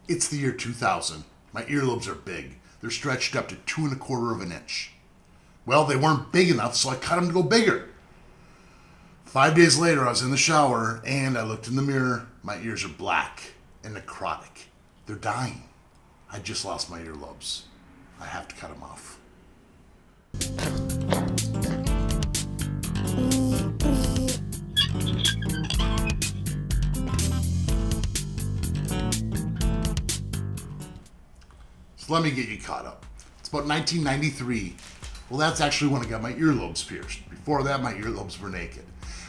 It's the year 2000. My earlobes are big. They're stretched up to 2.25 of an inch. Well, they weren't big enough, so I cut them to go bigger. 5 days later, I was in the shower and I looked in the mirror. My ears are black and necrotic. They're dying. I just lost my earlobes. I have to cut them off. So let me get you caught up. It's about 1993. Well, that's actually when I got my earlobes pierced. Before that, my earlobes were naked.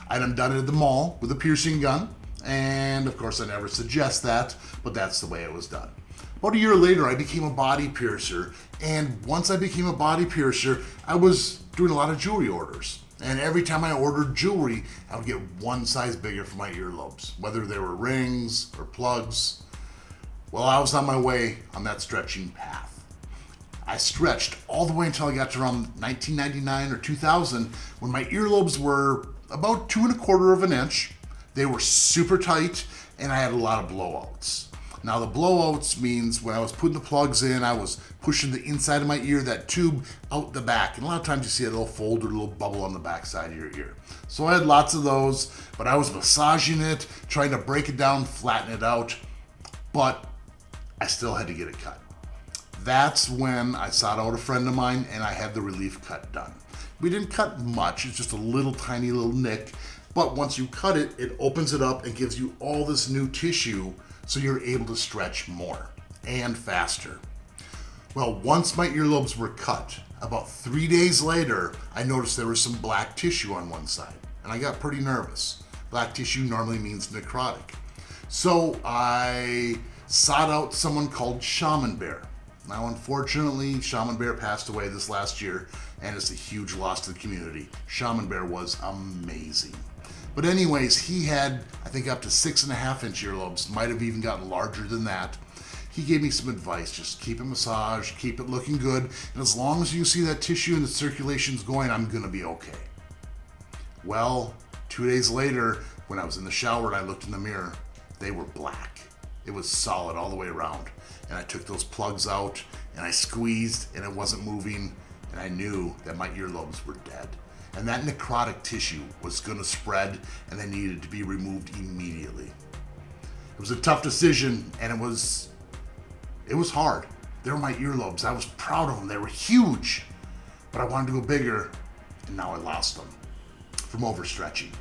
I'd done it at the mall with a piercing gun, and of course I never suggest that, but that's the way it was done. About a year later, I became a body piercer, and once I became a body piercer, I was doing a lot of jewelry orders. And every time I ordered jewelry, I would get one size bigger for my earlobes, whether they were rings or plugs. Well, I was on my way on that stretching path. I stretched all the way until I got to around 1999 or 2000 when my earlobes were about 2.25 of an inch. They were super tight and I had a lot of blowouts. Now the blowouts means when I was putting the plugs in, I was pushing the inside of my ear, that tube, out the back. And a lot of times you see a little fold or a little bubble on the back side of your ear. So I had lots of those, but I was massaging it, trying to break it down, flatten it out. But I still had to get it cut. That's when I sought out a friend of mine and I had the relief cut done. We didn't cut much, it's just a little tiny little nick, but once you cut it, it opens it up and gives you all this new tissue so you're able to stretch more and faster. Well, once my earlobes were cut, about 3 days later, I noticed there was some black tissue on one side and I got pretty nervous. Black tissue normally means necrotic. So I sought out someone called Shaman Bear. Now, unfortunately, Shaman Bear passed away this last year, and it's a huge loss to the community. Shaman Bear was amazing. But anyways, he had, I think, up to 6.5-inch earlobes, might have even gotten larger than that. He gave me some advice, just keep it massaged, keep it looking good, and as long as you see that tissue and the circulation's going, I'm gonna be okay. Well, 2 days later, when I was in the shower and I looked in the mirror, they were black. It was solid all the way around. And I took those plugs out and I squeezed and it wasn't moving and I knew that my earlobes were dead. And that necrotic tissue was gonna spread and they needed to be removed immediately. It was a tough decision and it was hard. They were my earlobes. I was proud of them. They were huge, but I wanted to go bigger and now I lost them from overstretching.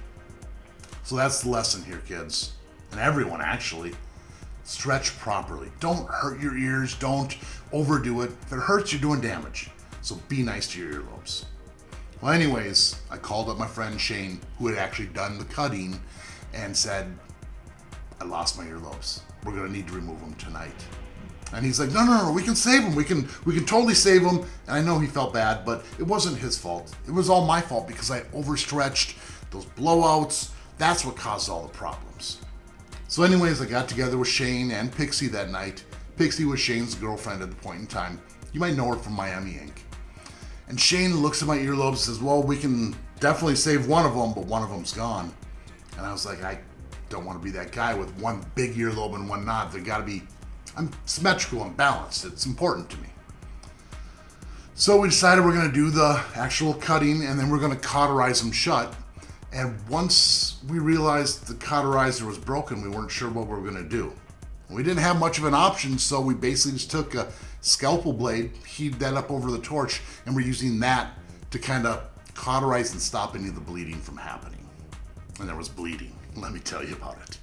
So that's the lesson here, kids, and everyone actually. Stretch properly. Don't hurt your ears. Don't overdo it. If it hurts, you're doing damage. So be nice to your earlobes. Well, anyways, I called up my friend Shane, who had actually done the cutting, and said, I lost my earlobes. We're going to need to remove them tonight. And he's like, no, we can save them. We can totally save them. And I know he felt bad, but it wasn't his fault. It was all my fault because I overstretched those blowouts. That's what caused all the problems. So anyways, I got together with Shane and Pixie that night. Pixie was Shane's girlfriend at the point in time. You might know her from Miami Inc. And Shane looks at my earlobes and says, well, we can definitely save one of them, but one of them's gone. And I was like, I don't want to be that guy with one big earlobe and one not. I'm symmetrical and balanced. It's important to me. So we decided we're going to do the actual cutting and then we're going to cauterize them shut. And once we realized the cauterizer was broken, we weren't sure what we were going to do. We didn't have much of an option, so we basically just took a scalpel blade, heated that up over the torch, and we're using that to kind of cauterize and stop any of the bleeding from happening. And there was bleeding, let me tell you about it.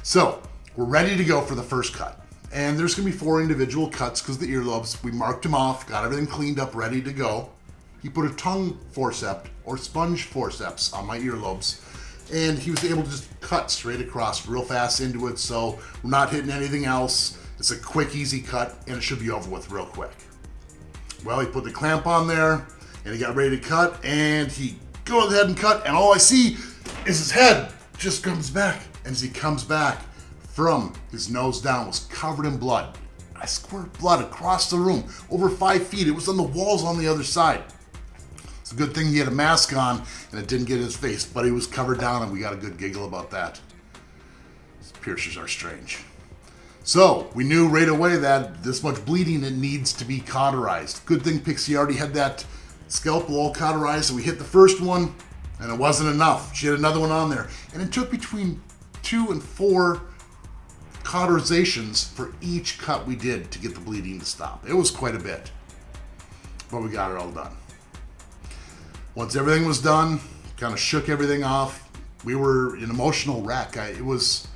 So we're ready to go for the first cut. And there's going to be 4 individual cuts because the earlobes, we marked them off, got everything cleaned up, ready to go. He put a tongue forceps or sponge forceps on my earlobes, and he was able to just cut straight across real fast into it, so we're not hitting anything else. It's a quick, easy cut, and it should be over with real quick. Well, he put the clamp on there, and he got ready to cut, and he goes ahead and cut, and all I see is his head just comes back. And as he comes back, from his nose down was covered in blood. I squirted blood across the room, over 5 feet. It was on the walls on the other side. It's a good thing he had a mask on and it didn't get in his face, but he was covered down and we got a good giggle about that. Piercers are strange. So we knew right away that this much bleeding, it needs to be cauterized. Good thing Pixie already had that scalpel all cauterized, so we hit the first one, and it wasn't enough. She had another one on there, and it took between 2 and 4 cauterizations for each cut we did to get the bleeding to stop. It was quite a bit, but we got it all done. Once everything was done, kind of shook everything off. We were an emotional wreck. It was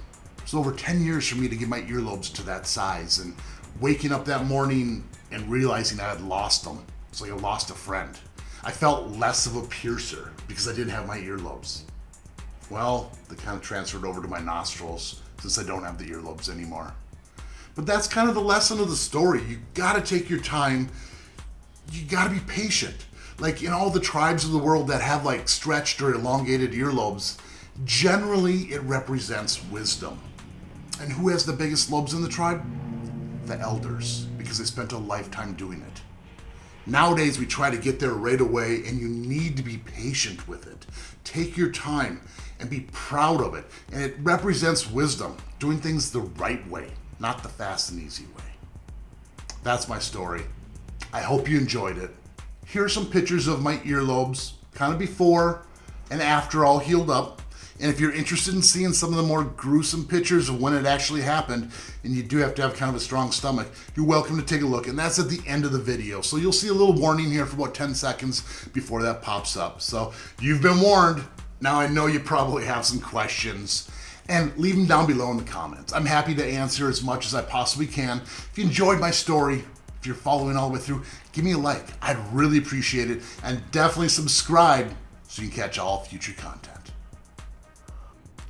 over 10 years for me to get my earlobes to that size, and waking up that morning and realizing I had lost them. It's like I lost a friend. I felt less of a piercer because I didn't have my earlobes. Well, they kind of transferred over to my nostrils since I don't have the earlobes anymore. But that's kind of the lesson of the story. You gotta take your time. You gotta be patient. Like in all the tribes of the world that have like stretched or elongated earlobes, generally it represents wisdom. And who has the biggest lobes in the tribe? The elders, because they spent a lifetime doing it. Nowadays, we try to get there right away, and you need to be patient with it. Take your time and be proud of it. And it represents wisdom, doing things the right way, not the fast and easy way. That's my story. I hope you enjoyed it. Here are some pictures of my earlobes, kind of before and after all healed up. And if you're interested in seeing some of the more gruesome pictures of when it actually happened, and you do have to have kind of a strong stomach, you're welcome to take a look. And that's at the end of the video. So you'll see a little warning here for about 10 seconds before that pops up. So you've been warned. Now I know you probably have some questions. And leave them down below in the comments. I'm happy to answer as much as I possibly can. If you enjoyed my story, if you're following all the way through, give me a like. I'd really appreciate it. And definitely subscribe so you can catch all future content.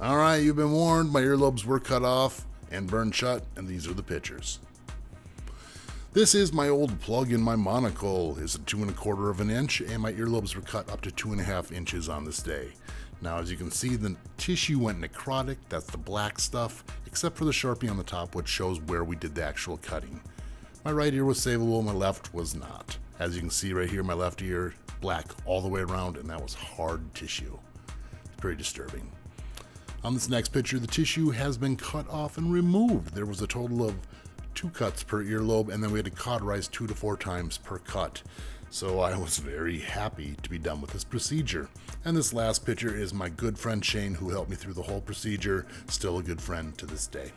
All right, you've been warned. My earlobes were cut off and burned shut, and these are the pictures. This is my old plug in my monocle. It's 2 1/4 of an inch, and my earlobes were cut up to 2.5 inches on this day. Now, as you can see, the tissue went necrotic. That's the black stuff, except for the Sharpie on the top, which shows where we did the actual cutting. My right ear was savable, my left was not. As you can see right here, my left ear, black all the way around, and that was hard tissue. It's pretty disturbing. On this next picture, the tissue has been cut off and removed. There was a total of 2 cuts per earlobe, and then we had to cauterize 2 to 4 times per cut. So I was very happy to be done with this procedure. And this last picture is my good friend Shane, who helped me through the whole procedure, still a good friend to this day.